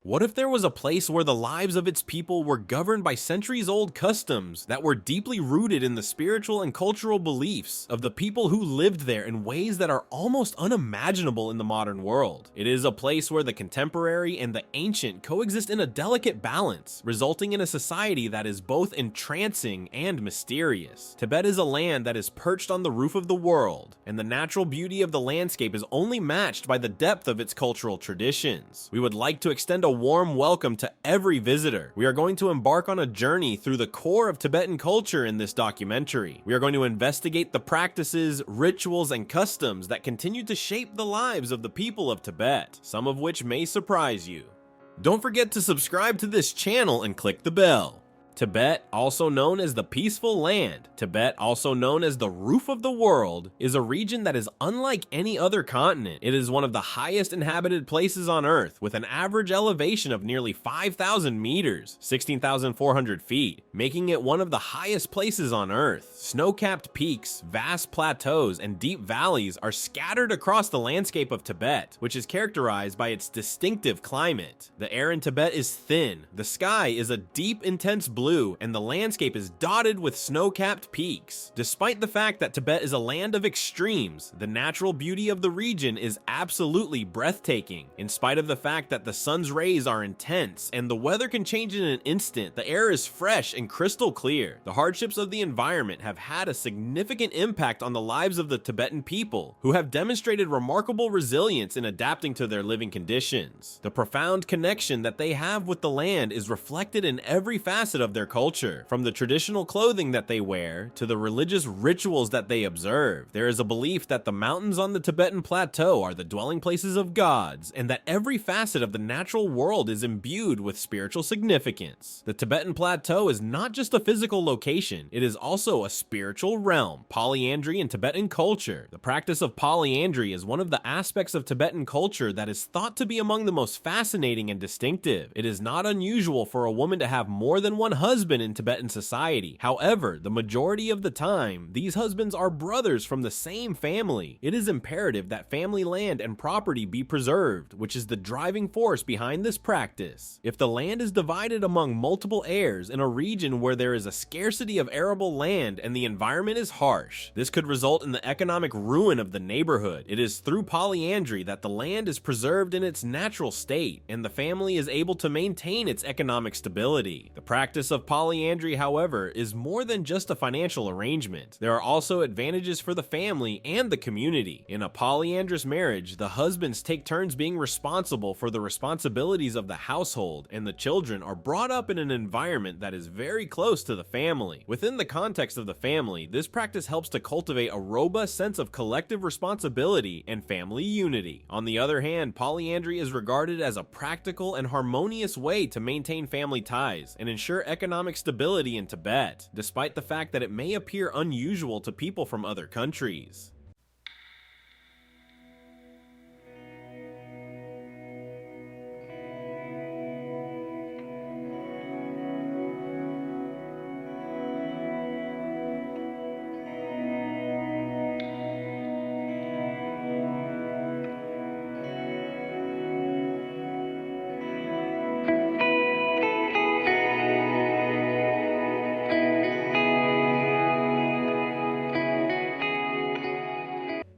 What if there was a place where the lives of its people were governed by centuries-old customs that were deeply rooted in the spiritual and cultural beliefs of the people who lived there in ways that are almost unimaginable in the modern world? It is a place where the contemporary and the ancient coexist in a delicate balance, resulting in a society that is both entrancing and mysterious. Tibet is a land that is perched on the roof of the world, and the natural beauty of the landscape is only matched by the depth of its cultural traditions. We would like to extend a warm welcome to every visitor. We are going to embark on a journey through the core of Tibetan culture in this documentary. We are going to investigate the practices, rituals, and customs that continue to shape the lives of the people of Tibet, some of which may surprise you. Don't forget to subscribe to this channel and click the bell. Tibet, also known as the Peaceful Land, Tibet, also known as the Roof of the World, is a region that is unlike any other continent. It is one of the highest inhabited places on Earth, with an average elevation of nearly 5,000 meters, 16,400 feet, making it one of the highest places on Earth. Snow-capped peaks, vast plateaus, and deep valleys are scattered across the landscape of Tibet, which is characterized by its distinctive climate. The air in Tibet is thin, the sky is a deep, intense blue, and the landscape is dotted with snow-capped peaks. Despite the fact that Tibet is a land of extremes, the natural beauty of the region is absolutely breathtaking. In spite of the fact that the sun's rays are intense and the weather can change in an instant, the air is fresh and crystal clear. The hardships of the environment have had a significant impact on the lives of the Tibetan people, who have demonstrated remarkable resilience in adapting to their living conditions. The profound connection that they have with the land is reflected in every facet of their culture, from the traditional clothing that they wear to the religious rituals that they observe. There is a belief that the mountains on the Tibetan plateau are the dwelling places of gods, and that every facet of the natural world is imbued with spiritual significance. The Tibetan plateau is not just a physical location, it is also a spiritual realm. Polyandry in Tibetan culture. The practice of polyandry is one of the aspects of Tibetan culture that is thought to be among the most fascinating and distinctive. It is not unusual for a woman to have more than one husband in Tibetan society. However, the majority of the time, these husbands are brothers from the same family. It is imperative that family land and property be preserved, which is the driving force behind this practice. If the land is divided among multiple heirs in a region where there is a scarcity of arable land and the environment is harsh, this could result in the economic ruin of the neighborhood. It is through polyandry that the land is preserved in its natural state, and the family is able to maintain its economic stability. The practice of polyandry, however, is more than just a financial arrangement. There are also advantages for the family and the community. In a polyandrous marriage, the husbands take turns being responsible for the responsibilities of the household, and the children are brought up in an environment that is very close to the family. Within the context of the family, this practice helps to cultivate a robust sense of collective responsibility and family unity. On the other hand, polyandry is regarded as a practical and harmonious way to maintain family ties and ensure economic stability in Tibet, despite the fact that it may appear unusual to people from other countries.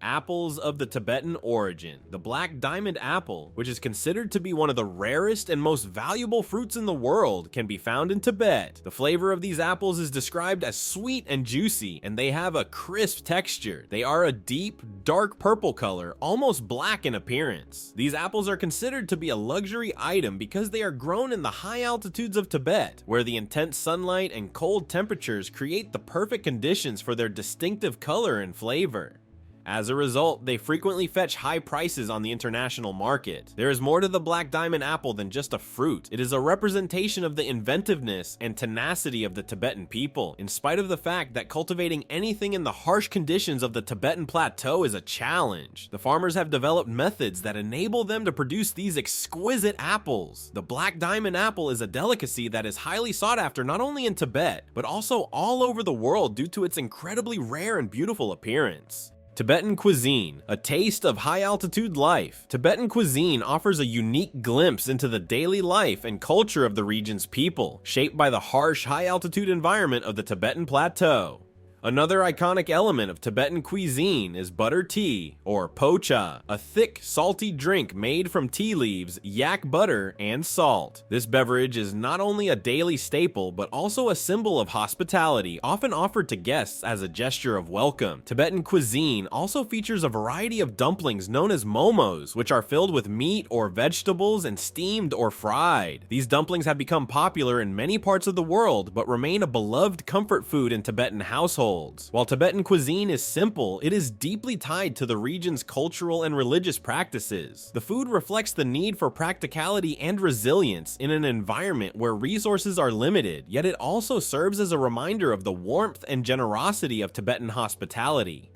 Apples of the Tibetan origin. The black diamond apple, which is considered to be one of the rarest and most valuable fruits in the world, can be found in Tibet. The flavor of these apples is described as sweet and juicy, and they have a crisp texture. They are a deep, dark purple color, almost black in appearance. These apples are considered to be a luxury item because they are grown in the high altitudes of Tibet, where the intense sunlight and cold temperatures create the perfect conditions for their distinctive color and flavor. As a result, they frequently fetch high prices on the international market. There is more to the black diamond apple than just a fruit. It is a representation of the inventiveness and tenacity of the Tibetan people, in spite of the fact that cultivating anything in the harsh conditions of the Tibetan plateau is a challenge. The farmers have developed methods that enable them to produce these exquisite apples. The black diamond apple is a delicacy that is highly sought after not only in Tibet, but also all over the world due to its incredibly rare and beautiful appearance. Tibetan cuisine, a taste of high-altitude life. Tibetan cuisine offers a unique glimpse into the daily life and culture of the region's people, shaped by the harsh, high-altitude environment of the Tibetan Plateau. Another iconic element of Tibetan cuisine is butter tea, or pocha, a thick, salty drink made from tea leaves, yak butter, and salt. This beverage is not only a daily staple, but also a symbol of hospitality, often offered to guests as a gesture of welcome. Tibetan cuisine also features a variety of dumplings known as momos, which are filled with meat or vegetables and steamed or fried. These dumplings have become popular in many parts of the world, but remain a beloved comfort food in Tibetan households. While Tibetan cuisine is simple, it is deeply tied to the region's cultural and religious practices. The food reflects the need for practicality and resilience in an environment where resources are limited, yet it also serves as a reminder of the warmth and generosity of Tibetan hospitality.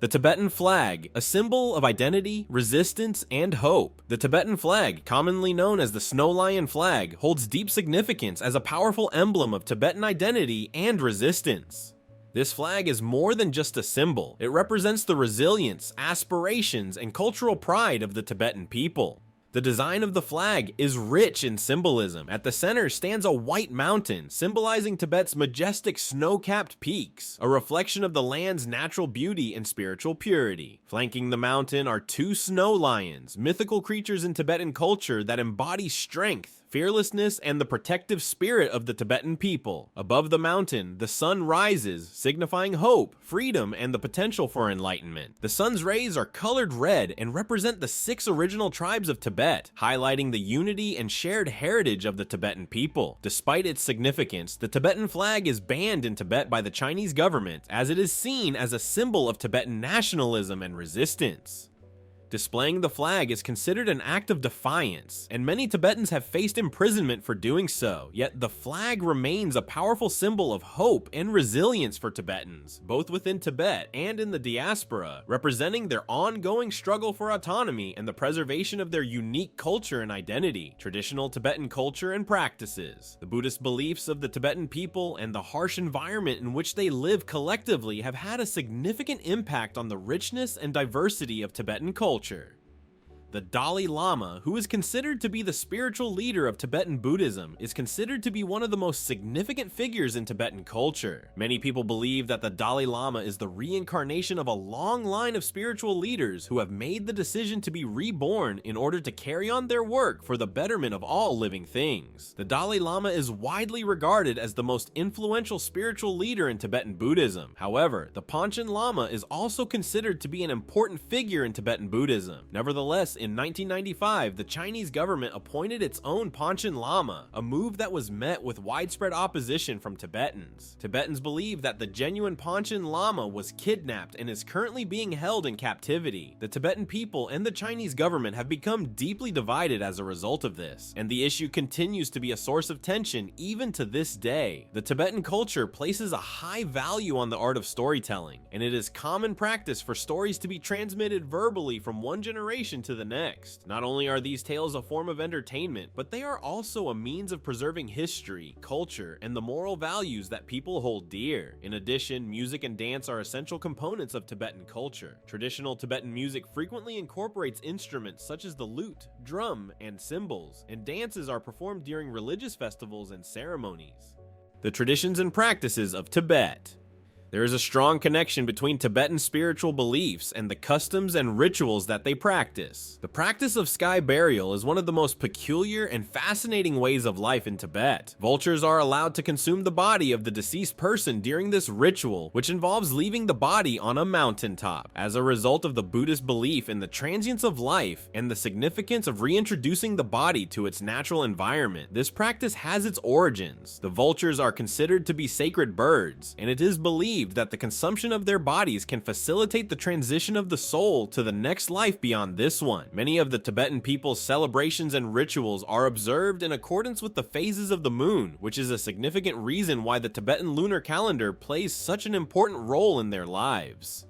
The Tibetan flag, a symbol of identity, resistance, and hope. The Tibetan flag, commonly known as the snow lion flag, holds deep significance as a powerful emblem of Tibetan identity and resistance. This flag is more than just a symbol. It represents the resilience, aspirations, and cultural pride of the Tibetan people. The design of the flag is rich in symbolism. At the center stands a white mountain, symbolizing Tibet's majestic snow-capped peaks, a reflection of the land's natural beauty and spiritual purity. Flanking the mountain are two snow lions, mythical creatures in Tibetan culture that embody strength, fearlessness, and the protective spirit of the Tibetan people. Above the mountain, the sun rises, signifying hope, freedom, and the potential for enlightenment. The sun's rays are colored red and represent the 6 original tribes of Tibet, highlighting the unity and shared heritage of the Tibetan people. Despite its significance, the Tibetan flag is banned in Tibet by the Chinese government, as it is seen as a symbol of Tibetan nationalism and resistance. Displaying the flag is considered an act of defiance, and many Tibetans have faced imprisonment for doing so, yet the flag remains a powerful symbol of hope and resilience for Tibetans, both within Tibet and in the diaspora, representing their ongoing struggle for autonomy and the preservation of their unique culture and identity, traditional Tibetan culture and practices. The Buddhist beliefs of the Tibetan people and the harsh environment in which they live collectively have had a significant impact on the richness and diversity of Tibetan culture. The Dalai Lama, who is considered to be the spiritual leader of Tibetan Buddhism, is considered to be one of the most significant figures in Tibetan culture. Many people believe that the Dalai Lama is the reincarnation of a long line of spiritual leaders who have made the decision to be reborn in order to carry on their work for the betterment of all living things. The Dalai Lama is widely regarded as the most influential spiritual leader in Tibetan Buddhism. However, the Panchen Lama is also considered to be an important figure in Tibetan Buddhism. Nevertheless, in 1995, the Chinese government appointed its own Panchen Lama, a move that was met with widespread opposition from Tibetans. Tibetans believe that the genuine Panchen Lama was kidnapped and is currently being held in captivity. The Tibetan people and the Chinese government have become deeply divided as a result of this, and the issue continues to be a source of tension even to this day. The Tibetan culture places a high value on the art of storytelling, and it is common practice for stories to be transmitted verbally from one generation to the next. Not only are these tales a form of entertainment, but they are also a means of preserving history, culture, and the moral values that people hold dear. In addition, music and dance are essential components of Tibetan culture. Traditional Tibetan music frequently incorporates instruments such as the lute, drum, and cymbals, and dances are performed during religious festivals and ceremonies. The traditions and practices of Tibet. There is a strong connection between Tibetan spiritual beliefs and the customs and rituals that they practice. The practice of sky burial is one of the most peculiar and fascinating ways of life in Tibet. Vultures are allowed to consume the body of the deceased person during this ritual, which involves leaving the body on a mountaintop. As a result of the Buddhist belief in the transience of life and the significance of reintroducing the body to its natural environment, this practice has its origins. The vultures are considered to be sacred birds, and it is believed believed that the consumption of their bodies can facilitate the transition of the soul to the next life beyond this one. Many of the Tibetan people's celebrations and rituals are observed in accordance with the phases of the moon, which is a significant reason why the Tibetan lunar calendar plays such an important role in their lives.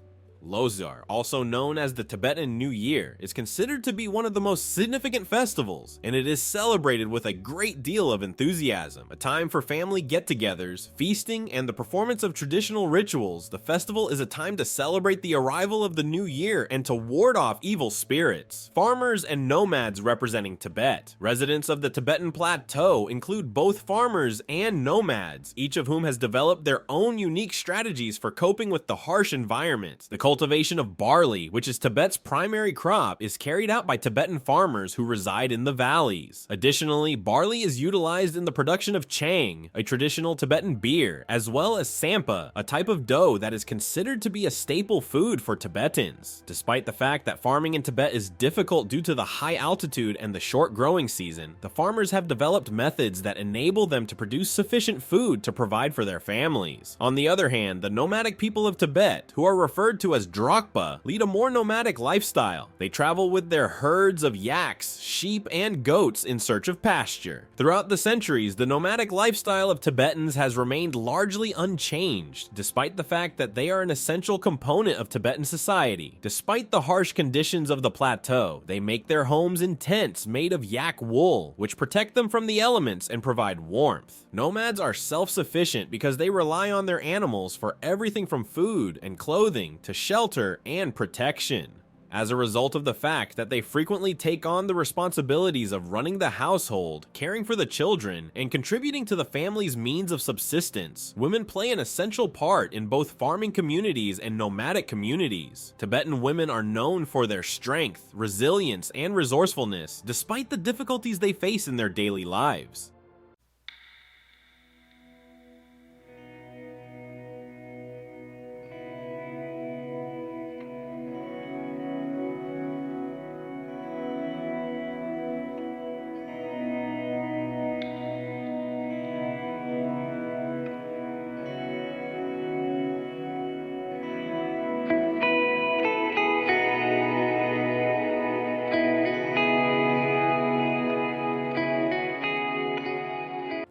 Losar, also known as the Tibetan New Year, is considered to be one of the most significant festivals, and it is celebrated with a great deal of enthusiasm. A time for family get-togethers, feasting, and the performance of traditional rituals, the festival is a time to celebrate the arrival of the new year and to ward off evil spirits. Farmers and nomads representing Tibet. Residents of the Tibetan Plateau include both farmers and nomads, each of whom has developed their own unique strategies for coping with the harsh environment. The cultivation of barley, which is Tibet's primary crop, is carried out by Tibetan farmers who reside in the valleys. Additionally, barley is utilized in the production of chang, a traditional Tibetan beer, as well as sampa, a type of dough that is considered to be a staple food for Tibetans. Despite the fact that farming in Tibet is difficult due to the high altitude and the short growing season, the farmers have developed methods that enable them to produce sufficient food to provide for their families. On the other hand, the nomadic people of Tibet, who are referred to as Drokpa, lead a more nomadic lifestyle. They travel with their herds of yaks, sheep, and goats in search of pasture. Throughout the centuries, the nomadic lifestyle of Tibetans has remained largely unchanged, despite the fact that they are an essential component of Tibetan society. Despite the harsh conditions of the plateau, they make their homes in tents made of yak wool, which protect them from the elements and provide warmth. Nomads are self-sufficient because they rely on their animals for everything from food and clothing to shelter and protection. As a result of the fact that they frequently take on the responsibilities of running the household, caring for the children, and contributing to the family's means of subsistence, women play an essential part in both farming communities and nomadic communities. Tibetan women are known for their strength, resilience, and resourcefulness, despite the difficulties they face in their daily lives.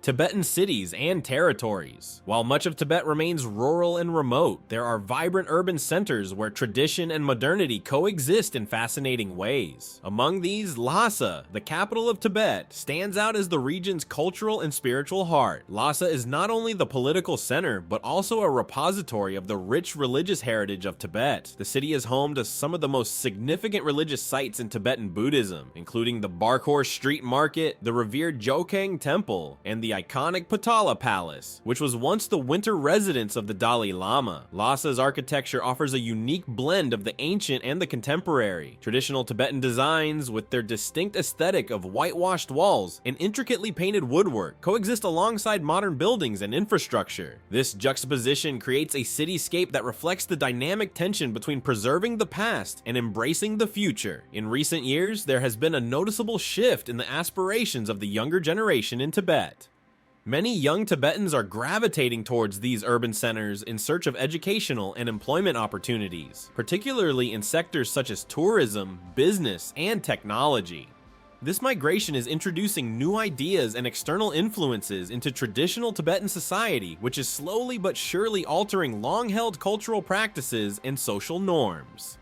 Tibetan cities and territories. While much of Tibet remains rural and remote, there are vibrant urban centers where tradition and modernity coexist in fascinating ways. Among these, Lhasa, the capital of Tibet, stands out as the region's cultural and spiritual heart. Lhasa is not only the political center, but also a repository of the rich religious heritage of Tibet. The city is home to some of the most significant religious sites in Tibetan Buddhism, including the Barkhor Street Market, the revered Jokang Temple, and the iconic Potala Palace, which was once the winter residence of the Dalai Lama. Lhasa's architecture offers a unique blend of the ancient and the contemporary. Traditional Tibetan designs, with their distinct aesthetic of whitewashed walls and intricately painted woodwork, coexist alongside modern buildings and infrastructure. This juxtaposition creates a cityscape that reflects the dynamic tension between preserving the past and embracing the future. In recent years, there has been a noticeable shift in the aspirations of the younger generation in Tibet. Many young Tibetans are gravitating towards these urban centers in search of educational and employment opportunities, particularly in sectors such as tourism, business, and technology. This migration is introducing new ideas and external influences into traditional Tibetan society, which is slowly but surely altering long-held cultural practices and social norms.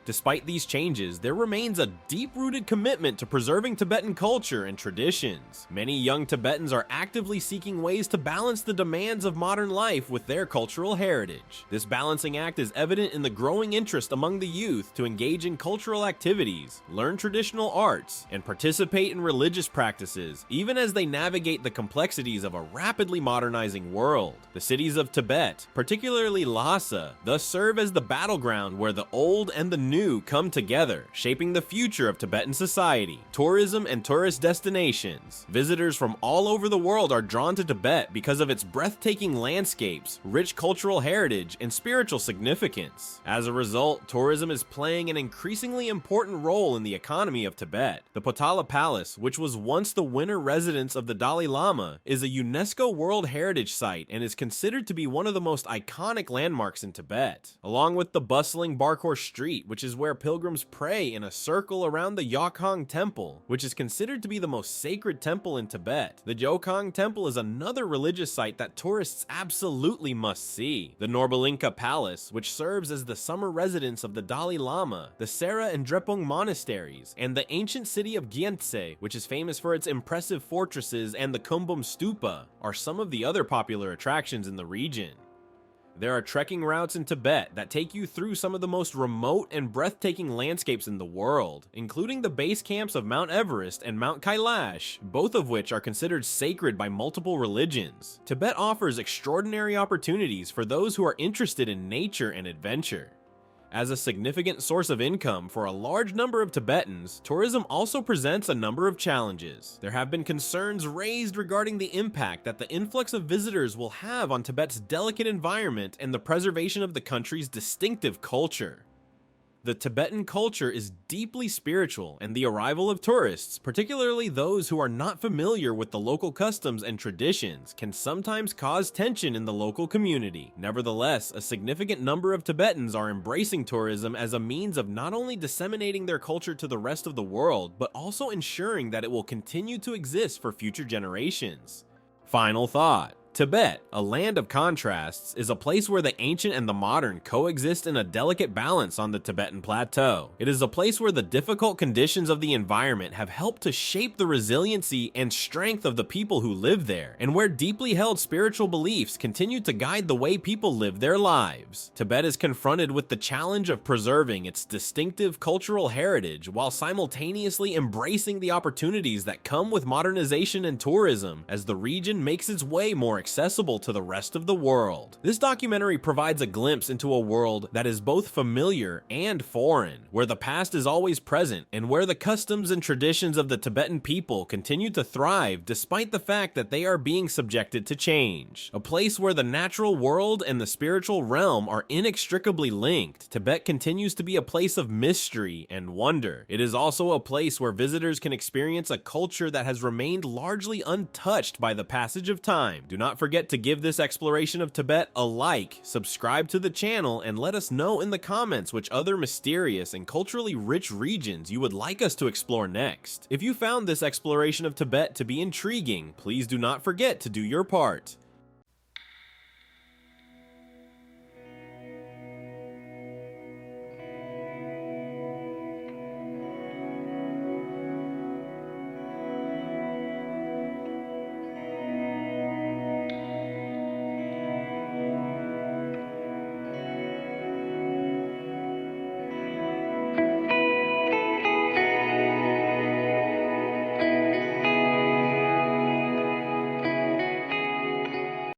Despite these changes, there remains a deep-rooted commitment to preserving Tibetan culture and traditions. Many young Tibetans are actively seeking ways to balance the demands of modern life with their cultural heritage. This balancing act is evident in the growing interest among the youth to engage in cultural activities, learn traditional arts, and participate in religious practices, even as they navigate the complexities of a rapidly modernizing world. The cities of Tibet, particularly Lhasa, thus serve as the battleground where the old and the new new come together, shaping the future of Tibetan society, tourism, and tourist destinations. Visitors from all over the world are drawn to Tibet because of its breathtaking landscapes, rich cultural heritage, and spiritual significance. As a result, tourism is playing an increasingly important role in the economy of Tibet. The Potala Palace, which was once the winter residence of the Dalai Lama, is a UNESCO World Heritage Site and is considered to be one of the most iconic landmarks in Tibet, along with the bustling Barkhor Street, which is where pilgrims pray in a circle around the Yokhang Temple, which is considered to be the most sacred temple in Tibet. The Yokhang Temple is another religious site that tourists absolutely must see. The Norbalinka Palace, which serves as the summer residence of the Dalai Lama, the Sera and Drepung monasteries, and the ancient city of Gyentse, which is famous for its impressive fortresses, and the Kumbum Stupa, are some of the other popular attractions in the region. There are trekking routes in Tibet that take you through some of the most remote and breathtaking landscapes in the world, including the base camps of Mount Everest and Mount Kailash, both of which are considered sacred by multiple religions. Tibet offers extraordinary opportunities for those who are interested in nature and adventure. As a significant source of income for a large number of Tibetans, tourism also presents a number of challenges. There have been concerns raised regarding the impact that the influx of visitors will have on Tibet's delicate environment and the preservation of the country's distinctive culture. The Tibetan culture is deeply spiritual, and the arrival of tourists, particularly those who are not familiar with the local customs and traditions, can sometimes cause tension in the local community. Nevertheless, a significant number of Tibetans are embracing tourism as a means of not only disseminating their culture to the rest of the world, but also ensuring that it will continue to exist for future generations. Final thought. Tibet, a land of contrasts, is a place where the ancient and the modern coexist in a delicate balance on the Tibetan plateau. It is a place where the difficult conditions of the environment have helped to shape the resiliency and strength of the people who live there, and where deeply held spiritual beliefs continue to guide the way people live their lives. Tibet is confronted with the challenge of preserving its distinctive cultural heritage while simultaneously embracing the opportunities that come with modernization and tourism as the region makes its way more accessible to the rest of the world. This documentary provides a glimpse into a world that is both familiar and foreign, where the past is always present, and where the customs and traditions of the Tibetan people continue to thrive despite the fact that they are being subjected to change. A place where the natural world and the spiritual realm are inextricably linked, Tibet continues to be a place of mystery and wonder. It is also a place where visitors can experience a culture that has remained largely untouched by the passage of time. Do not forget to give this exploration of Tibet a like, subscribe to the channel, and let us know in the comments which other mysterious and culturally rich regions you would like us to explore next. If you found this exploration of Tibet to be intriguing, please do not forget to do your part.